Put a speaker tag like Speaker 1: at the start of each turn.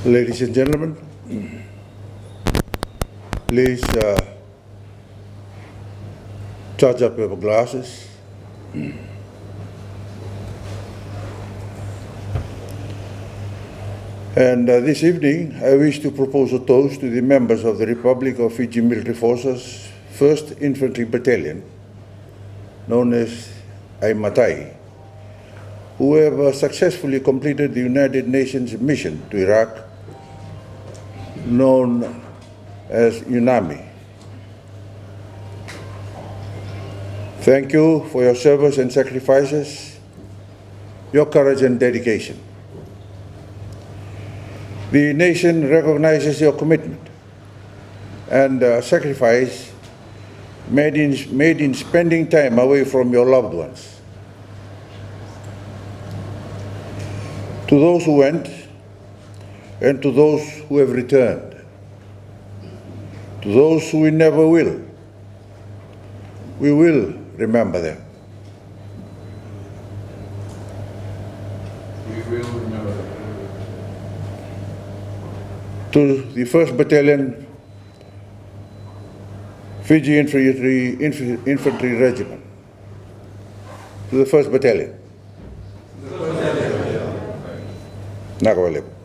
Speaker 1: Ladies and gentlemen, please charge up your glasses. And this evening, I wish to propose a toast to the members of the Republic of Fiji Military Forces 1st Infantry Battalion, known as 𝐏𝐫𝐞𝐬𝐢𝐝, who have successfully completed the United Nations mission to Iraq, known as UNAMI. Thank you for your service and sacrifices, your courage and dedication. The nation recognizes your commitment and sacrifice made in spending time away from your loved ones. To those who went and to those who have returned, to those who never will, we will remember them.
Speaker 2: We will remember them.
Speaker 1: To the 1st Battalion, Fiji Infantry Regiment, to the 1st Battalion. Nagawalep.